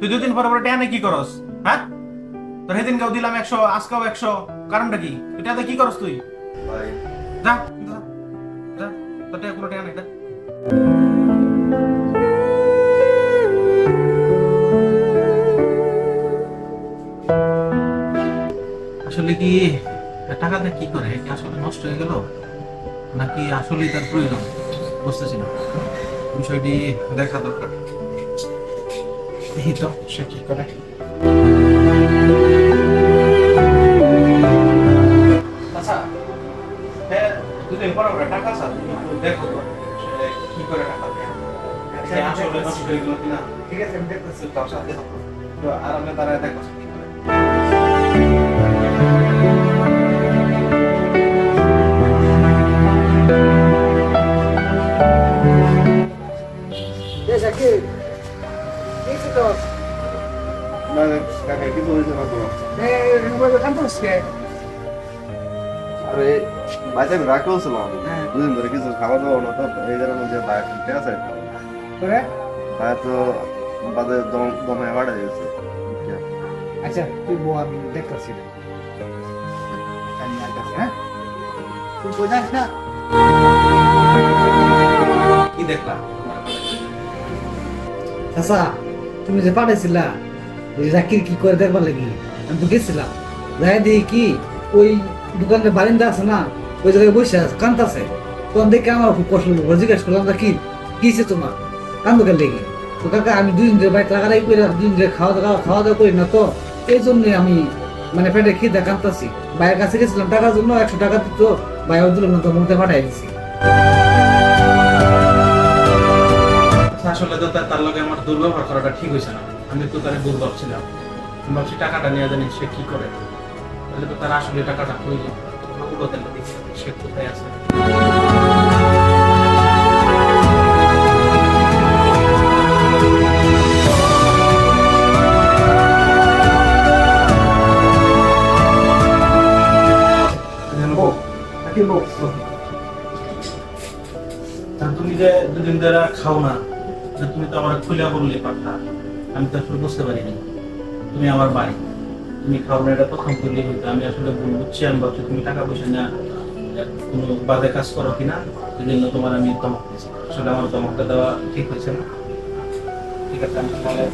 তুই 2 দিন পরে পরে টেনে কি করস? হ্যাঁ, তোর সেদিন কেউ দিলাম 100, আজকেও 100, কারণটা কি? তুই টেনে কি করস তুই? ভাই যা যা যা, তোর টেনে কোনো টেনে যা। আসলে কি টাকাটা কি করে, কি আসলে নষ্ট হয়ে গেল নাকি আসলেই তার প্রয়োজন বুঝতেছি না। বিষয়টি দেখা দরকার। এই তো সে কি করে। আচ্ছা, হ্যাঁ, 2 দিন পরে পরে টাকা স্যার দেখো তো সে কি করে টাকা দেয়। সে আসলে নষ্ট হয়ে গেল কিনা। ঠিক আছে, আমি দেখতেছি, তোর সাথে আরামে দাঁড়ায় দেখো কি করে। মানে কাকা কি বলেছে না তো? আরে বাচ্চা আমি রাখতে বলছিলাম 2 দিন ধরে কিছু খাবার দাবার না তো এই কারণে যে বাইরে ঠিক আছে বাইরে তো বাদে দমে বাড়া গেছে। আচ্ছা তুই বউ আমি দেখতেছি আমি আর কাছে, হ্যাঁ তুই বোঝাস না। কি দেখলা? চাচা তুমি যে পাঠাইছিলা ওই জাকির কি করে দেখবার লাগি, আমি তো গেছিলাম যাই দেখি কি ওই দোকানের বারিন্দা আছে না, ওই জায়গায় বসে আছে কান্দাছে। তখন দেখে আমার খুব কষ্ট হলো, জিজ্ঞাসা করলাম কি কিছে তোমার কান্দোকের লেগে। তো কাকা আমি 2 দিন ধরে বাইক লাগাই করে 2 দিন ধরে খাওয়া দাওয়া করি না, তো এই জন্যই আমি মানে পেটে খিদে কান্দাছি। ভাইয়ের কাছে গেছিলাম টাকার জন্য, 100 টাকা দিত, ভাইও দিল না, তো মুখে পাঠাই দিছি। আসলে তো তার লগে আমার দুর্ব্যবহার করাটা ঠিক হয়েছে না। আমি তো তার ভুল ভাবছিলাম, আমি ভাবছি টাকাটা নিয়ে জানি সে কি করে। তাহলে তো তার আসলে টাকাটা প্রয়োজন। সে কোথায় আছে? তুমি যে 2 দিন ধরে খাও না, তুমি তো আমার খুলে বললে পারতা। আমি তো আসলে বুঝতে পারিনি তুমি আমার বাড়ি, তুমি খাও না, এটা প্রথম করলেই হইতো। আমি আসলে ভুল বুঝছি, আমি ভাবছি তুমি টাকা পয়সা না কোনো বাজে কাজ করো কিনা, সেই জন্য তোমার আমি ধমক দিয়েছি। আসলে আমার ধমকটা দেওয়া ঠিক হয়েছে না। ঠিক আছে, আমি তাহলে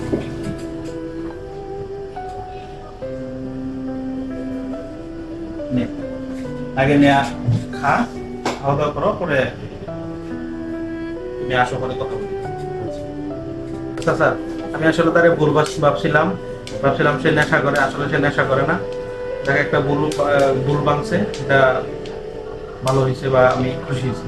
নে, আগে নেয়া খা, খাওয়া দাওয়া করো, পরে তুমি আসো, পরে কথা বলি। আচ্ছা স্যার, আমি আসলে তারে ভুল ভাবছিলাম সে নেশা করে, আসলে সে নেশা করে না। যাকে একটা ভুল ভাঙছে, এটা ভালো হয়েছে বা আমি খুশি হয়েছি।